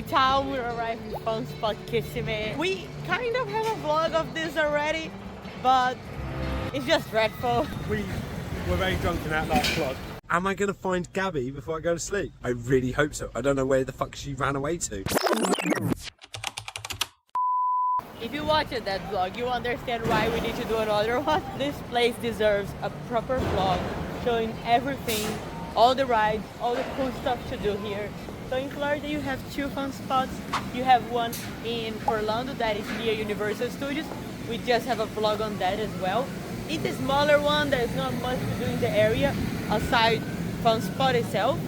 Old Town. We arrived in funspot Kissimmee. We kind of have a vlog of this already, but it's just dreadful. We were very drunk in that last vlog. Am I going to find Gabby before I go to sleep? I really hope so. I don't know where the fuck she ran away to. If you watched that vlog, you understand why we need to do another one. This place deserves a proper vlog showing everything, all the rides, all the cool stuff to do here. So in Florida you have two fun spots. You have one in Orlando that is near Universal Studios. We just have a vlog on that as well. It's a smaller one, there's not much to do in the area aside from spot itself.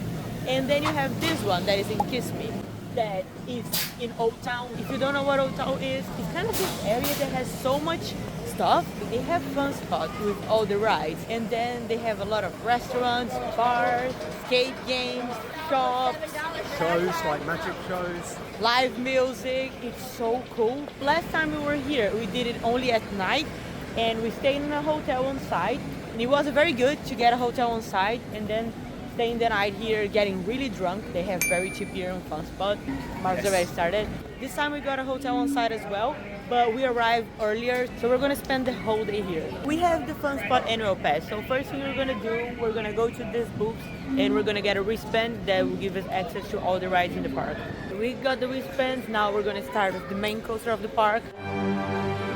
And then you have this one that is in Kissimmee, that is in Old Town. If you don't know what Old Town is, it's kind of this area that has so much stuff. They have fun spots with all the rides, and then they have a lot of restaurants, bars, skate games, shops, Shows, like magic shows. live music. It's so cool. Last time we were here, we did it only at night, and we stayed in a hotel on site, and it was very good to get a hotel on site and then staying the night here, getting really drunk. They have very cheap beer on funspot. Mark's already started. This time we got a hotel on site as well, but we arrived earlier, so we're gonna spend the whole day here. We have the funspot annual pass, so first thing we're gonna do, we're gonna go to this booth and we're gonna get a wristband that will give us access to all the rides in the park. We got the wristbands, now we're gonna start with the main coaster of the park.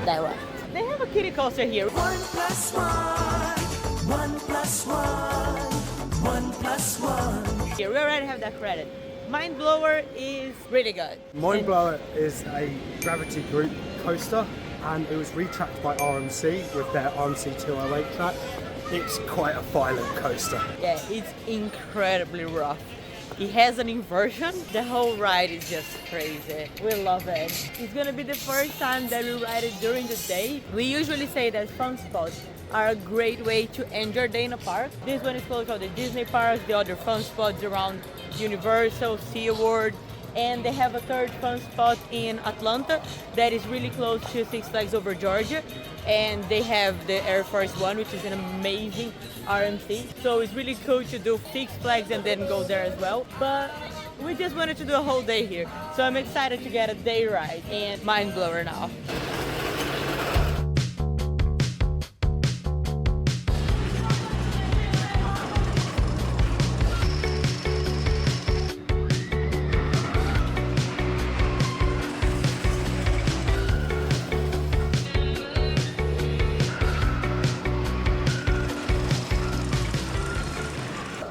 That one. They have a kiddie coaster here. 1+1. Here, we already have that credit. Mineblower is really good. Mineblower is a gravity group coaster, and it was retracked by RMC with their RMC 208 track. It's quite a violent coaster. Yeah, it's incredibly rough. It has an inversion. The whole ride is just crazy. We love it. It's gonna be the first time that we ride it during the day. We usually say that fun spots are a great way to end your day in a park. This one is close to the Disney parks, the other fun spots around Universal, SeaWorld, and they have a third fun spot in Atlanta that is really close to Six Flags Over Georgia, and they have the Air Force One, which is an amazing RMC. So it's really cool to do Six Flags and then go there as well. But we just wanted to do a whole day here, so I'm excited to get a day ride and Mineblower now.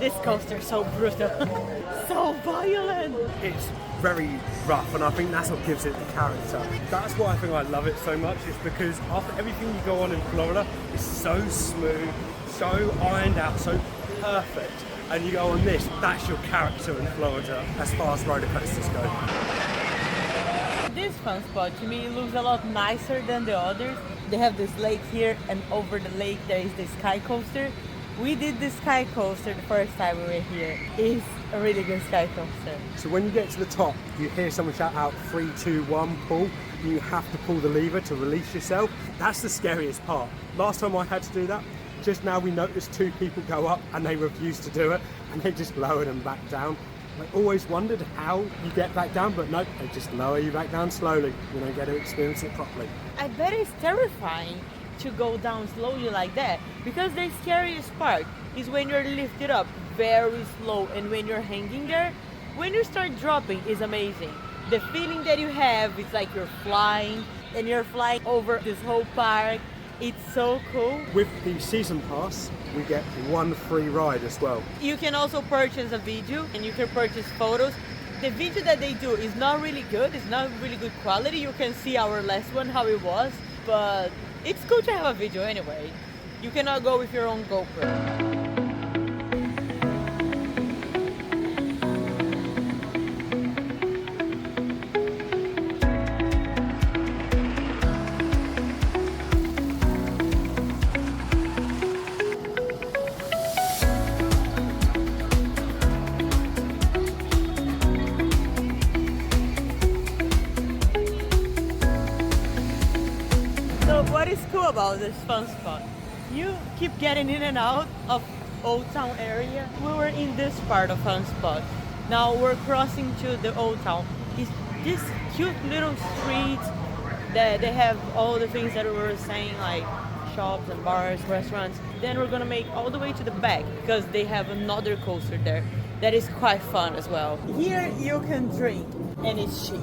This coaster is so brutal, so violent. It's very rough, and I think that's what gives it the character. That's why I think I love it so much, is because after everything you go on in Florida is so smooth, so ironed out, so perfect, and you go on this, that's your character in Florida as far as roller coasters go. This fun spot to me looks a lot nicer than the others. They have this lake here, and over the lake there is the SkyCoaster. We did the SkyCoaster the first time we were here. It's a really good SkyCoaster. So when you get to the top, you hear someone shout out 3, 2, 1, pull. You have to pull the lever to release yourself. That's the scariest part. Last time I had to do that, just now we noticed 2 people go up and they refused to do it, and they just lowered them back down. I always wondered how you get back down, but nope, they just lower you back down slowly. You don't get to experience it properly. I bet it's terrifying to go down slowly like that, because the scariest part is when you're lifted up very slow, and when you're hanging there, when you start dropping is amazing. The feeling that you have is like you're flying, and you're flying over this whole park. It's so cool. With the season pass, we get 1 free ride as well. You can also purchase a video, and you can purchase photos. The video that they do is not really good, it's not really good quality. You can see our last one, how it was, but it's cool to have a video anyway. You cannot go with your own GoPro. What is cool about this fun spot? You keep getting in and out of Old Town area. We were in this part of fun spot. Now we're crossing to the Old Town. It's this cute little street that they have all the things that we were saying, like shops and bars, restaurants. Then we're gonna make all the way to the back because they have another coaster there that is quite fun as well. Here you can drink and it's cheap.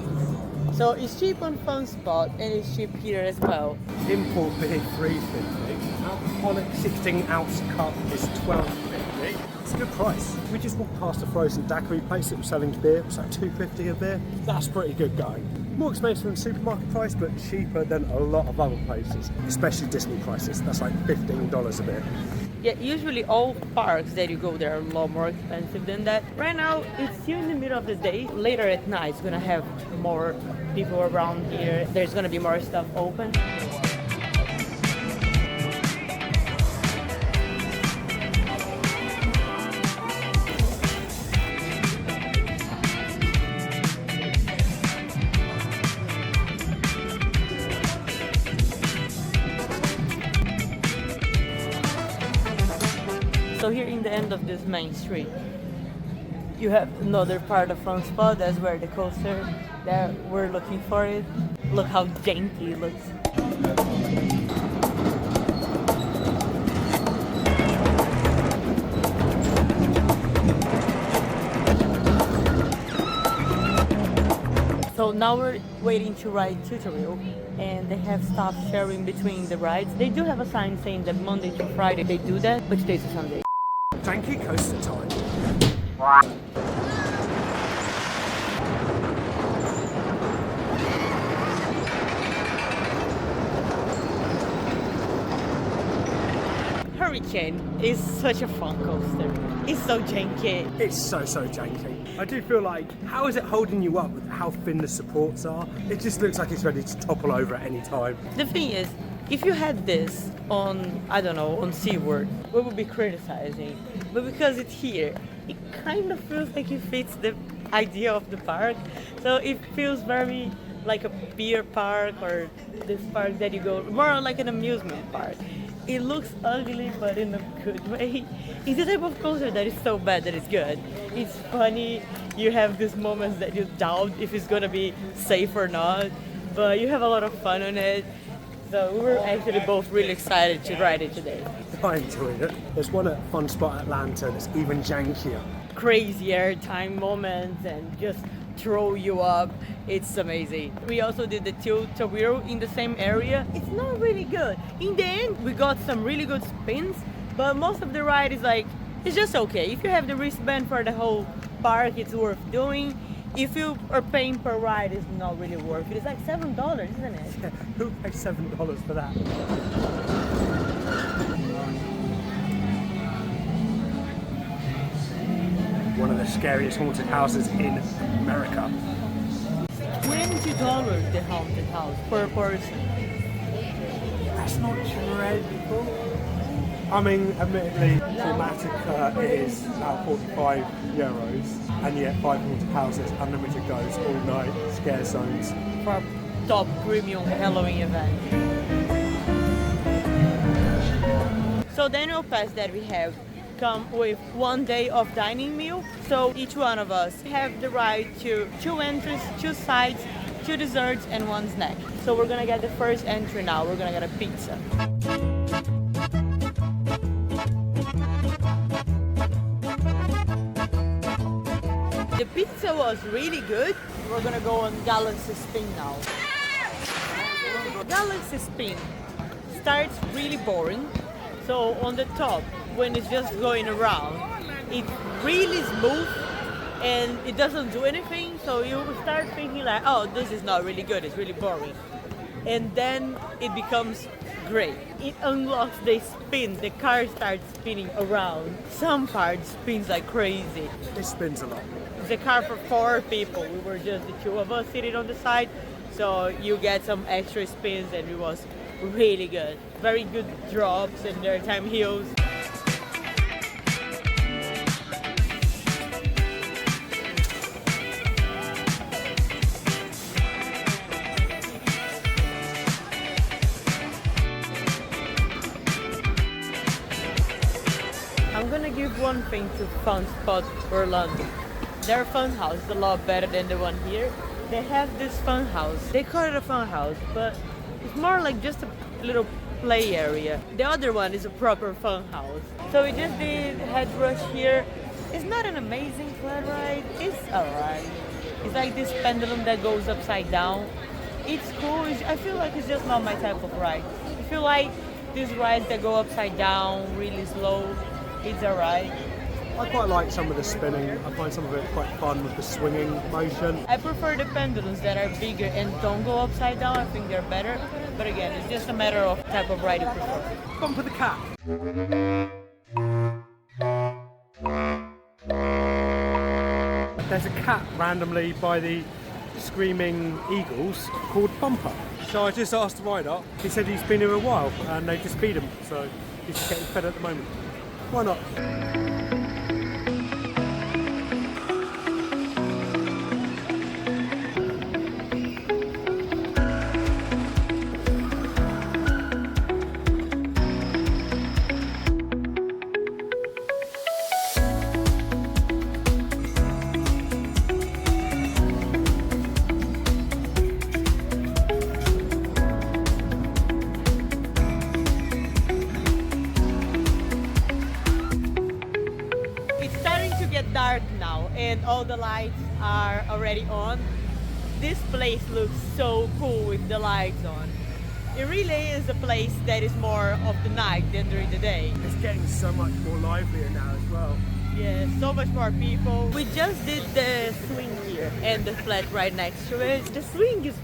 So it's cheap on funspot and it's cheap here as well. Import beer 3.50. Alcoholic 16-ounce cup is 12.50. It's a good price. We just walked past a frozen daiquiri place that was selling beer. It was like $2.50 a beer. That's pretty good going. More expensive than supermarket price, but cheaper than a lot of other places, especially Disney prices. That's like $15 a beer. Yeah, usually all parks that you go there are a lot more expensive than that. Right now, it's still in the middle of the day. Later at night, it's gonna have more people around here. There's gonna be more stuff open. So here in the end of this main street, you have another part of funspot. That's where the coaster that we're looking for it. Look how janky it looks. So now we're waiting to ride tutorial, and they have staff sharing between the rides. They do have a sign saying that Monday to Friday they do that, but today's a Sunday. Janky coaster time. Hurricane is such a fun coaster. It's so janky. It's so janky. I do feel like, how is it holding you up with how thin the supports are? It just looks like it's ready to topple over at any time. The thing is, if you had this on, I don't know, on SeaWorld, we would be criticizing. But because it's here, it kind of feels like it fits the idea of the park. So it feels very like a beer park, or this park that you go, more like an amusement park. It looks ugly, but in a good way. It's the type of coaster that is so bad that it's good. It's funny. You have these moments that you doubt if it's gonna be safe or not, but you have a lot of fun on it. So we were actually both really excited to ride it today. I enjoyed it. There's one at Funspot Atlanta that's even jankier. Crazy airtime moments and just throw you up. It's amazing. We also did the tilt-a-whirl in the same area. It's not really good. In the end, we got some really good spins, but most of the ride is like, it's just okay. If you have the wristband for the whole park, it's worth doing. If you are paying per ride, it's not really worth it. It's like $7, isn't it? Yeah, who pays $7 for that? One of the scariest haunted houses in America. $20 the haunted house per person. That's not dreadful. I mean, admittedly, Chromatica is about €45, and yet 5 haunted houses, unlimited goes all night, scare zones. For a top premium Halloween event. So the annual pass that we have come with 1 day of dining meal. So each one of us have the right to 2 entries, 2 sides, 2 desserts, and 1 snack. So we're gonna get the first entry now. We're gonna get a pizza. The pizza was really good. We're gonna go on Galaxy Spin now. Galaxy Spin starts really boring. So on the top, when it's just going around, it's really smooth and it doesn't do anything. So you start thinking like, oh, this is not really good, it's really boring. And then it becomes great. It unlocks the spin, the car starts spinning around. Some parts spins like crazy. It spins a lot. It's a car for 4 people. We were just the 2 of us sitting on the side. So you get some extra spins and it was really good. Very good drops and airtime hills. I'm gonna give one thing to Funspot Orlando. Their fun house is a lot better than the one here. they have this fun house. They call it a fun house, but it's more like just a little play area. The other one is a proper fun house. So we just did Head Rush here. It's not an amazing flat ride. It's alright. It's like this pendulum that goes upside down. It's cool. I feel like it's just not my type of ride. I feel like these rides that go upside down really slow, it's alright. I quite like some of the spinning. I find some of it quite fun with the swinging motion. I prefer the pendulums that are bigger and don't go upside down. I think they're better. But again, it's just a matter of type of ride you prefer. Bump for the cat. There's a cat randomly by the Screaming Eagles called Bumper. So I just asked the rider. He said he's been here a while and they just feed him. So he's just getting fed at the moment. Why not? Dark now and all the lights are already on. This place looks so cool with the lights on. It really is a place that is more of the night than during the day. It's getting so much more livelier now as well. Yeah, so much more people. We just did the swing here and the flat ride next to it. The swing is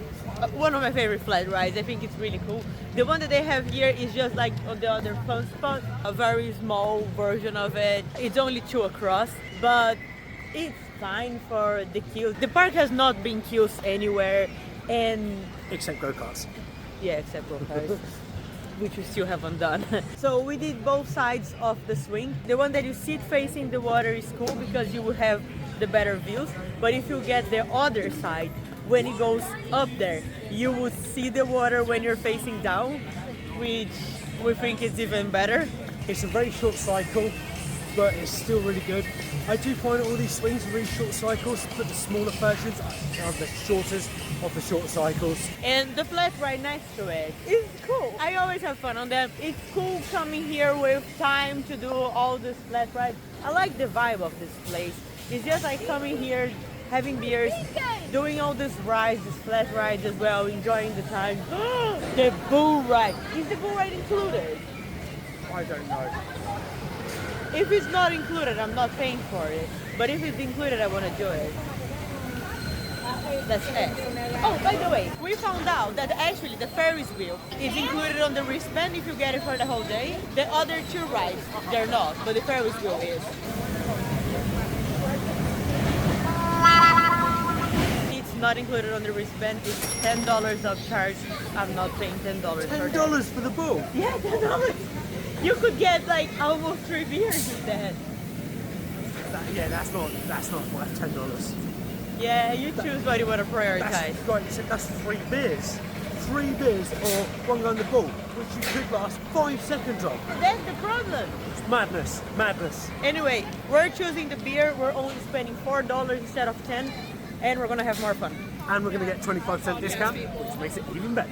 one of my favorite flat rides. I think it's really cool. The one that they have here is just like on the other funspot, a very small version of it. It's only 2 across, but it's fine for the queues. The park has not been queues anywhere, and except go-karts. Yeah, except go-karts, which we still haven't done. So we did both sides of the swing. The one that you sit facing the water is cool because you will have the better views. But if you get the other side, when it goes up there, you would see the water when you're facing down, which we think is even better. It's a very short cycle, but it's still really good. I do find all these swings are really short cycles, but the smaller versions are the shortest of the short cycles. And the flat ride next to it is cool. I always have fun on them. It's cool coming here with time to do all this flat ride. I like the vibe of this place. It's just like coming here, having beers, doing all these rides, these flat rides as well, enjoying the time. The bull ride. Is the bull ride included? I don't know. If it's not included, I'm not paying for it. But if it's included, I want to do it. That's it. Oh, by the way, we found out that actually the Ferris wheel is included on the wristband if you get it for the whole day. The other 2 rides, they're not, but the Ferris wheel is. Not included on the wristband. It's $10 upcharge. I'm not paying $10 for that. $10 for the bull? Yeah, $10. You could get like almost 3 beers with that. Yeah, that's not worth $10. Yeah, you choose what you want to prioritize. That's 3 beers. 3 beers or 1 go on the bull, which you could last 5 seconds of. That's the problem. It's madness, madness. Anyway, we're choosing the beer. We're only spending $4 instead of 10. And we're gonna have more fun. And we're gonna get 25% discount, which makes it even better.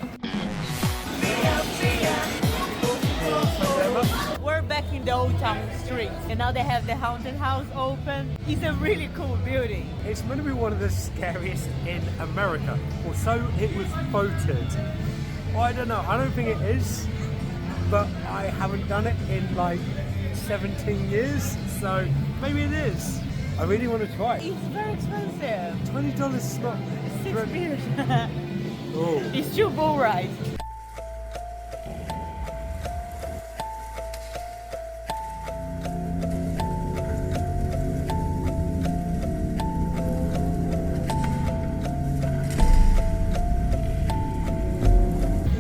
We're back in the Old Town street, and now they have the haunted house open. It's a really cool building. It's going to be one of the scariest in America, or so it was voted. I don't know, I don't think it is, but I haven't done it in like 17 years, so maybe it is. I really want to try it. It's very expensive. $20 is not... 6 beers. Oh. It's 2 bull rides.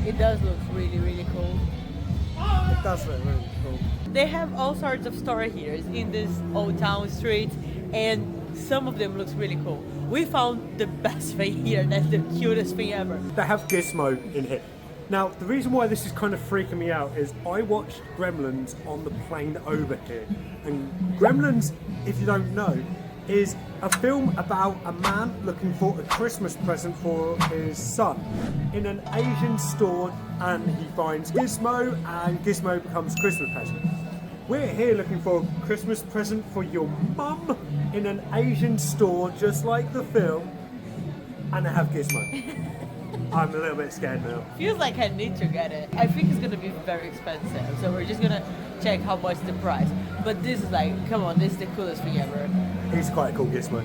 It does look really, really cool. It does look really cool. They have all sorts of store here in this Old Town street, and some of them looks really cool. We found the best thing here. That's the cutest thing ever. They have Gizmo in here. Now, the reason why this is kind of freaking me out is I watched Gremlins on the plane over here. And Gremlins, if you don't know, is a film about a man looking for a Christmas present for his son in an Asian store, and he finds Gizmo, and Gizmo becomes Christmas present. We're here looking for a Christmas present for your mum in an Asian store, just like the film, and I have Gizmo. I'm a little bit scared now. Feels like I need to get it. I think it's gonna be very expensive, so we're just gonna check how much the price. But this is like, come on, this is the coolest thing ever. He's quite a cool Gizmo.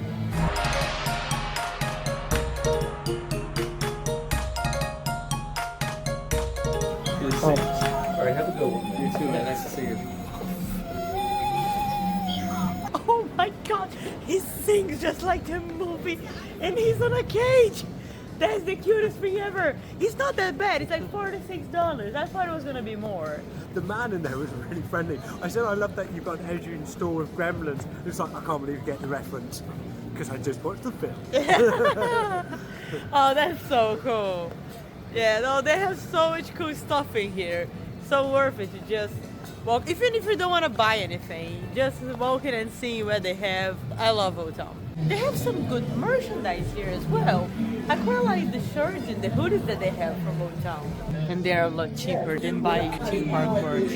Alright, have a good one. You too, man. Nice to see you. Oh my god, he sings just like the movie, and he's on a cage. That's the cutest thing ever. He's not that bad. It's like $46. I thought it was gonna be more. The man in there was really friendly. I said, I love that you've got an Asian store with gremlins. It's like, I can't believe you get the reference. Because I just watched the film. Oh, that's so cool. Yeah, no, they have so much cool stuff in here. So worth it to just walk. Even if you don't want to buy anything, just walking and seeing what they have. I love Old Town. They have some good merchandise here as well. I quite like the shirts and the hoodies that they have from Old Town. And they're a lot cheaper than buying theme park merch.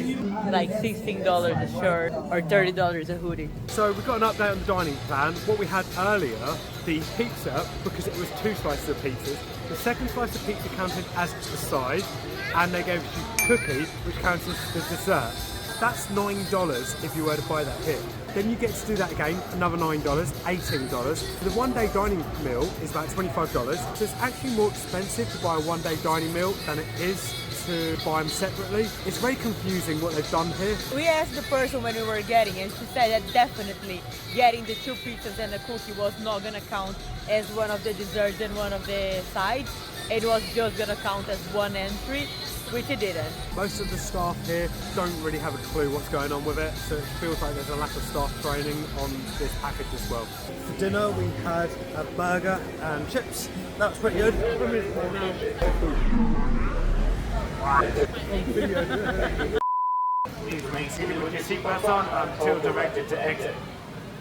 Like $16 a shirt or $30 a hoodie. So we've got an update on the dining plan. What we had earlier, the pizza, because it was 2 slices of pizzas, the second slice of pizza counted as a side, and they gave you cookie, which counts as the dessert. That's $9 if you were to buy that here. Then you get to do that again, another $9, $18. The one-day dining meal is about $25, so it's actually more expensive to buy a one-day dining meal than it is to buy them separately. It's very confusing what they've done here. We asked the person when we were getting it, she said that definitely getting the 2 pizzas and a cookie was not gonna count as one of the desserts and one of the sides. It was just gonna count as one entry, which it didn't. Most of the staff here don't really have a clue what's going on with it, so it feels like there's a lack of staff training on this package as well. For dinner we had a burger and chips. That was pretty good. Please remain seated with your seatbelts on until directed to exit.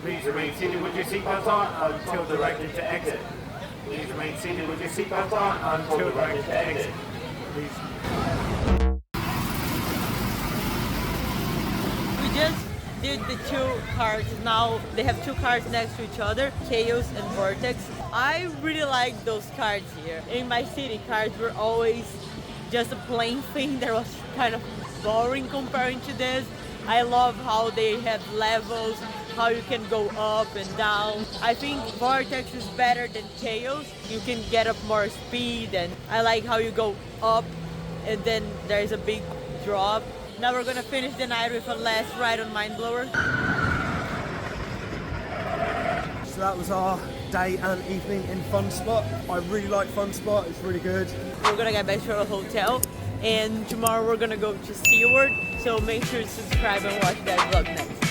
Please remain seated with your seatbelts on until directed to exit. Please remain seated with your seatbelts on until directed to exit. Please. We just did the 2 cards. Now they have 2 cards next to each other, Chaos and Vortex. I really like those cards here. In my city, cards were always just a plain thing that was kind of boring comparing to this. I love how they have levels, how you can go up and down. I think Vortex is better than Chaos. You can get up more speed, and I like how you go up and then there's a big drop. Now we're gonna finish the night with a last ride on Mineblower. So that was our day and evening in Funspot. I really like Funspot, it's really good. We're gonna get back to our hotel, and tomorrow we're gonna go to SeaWorld, so make sure to subscribe and watch that vlog next.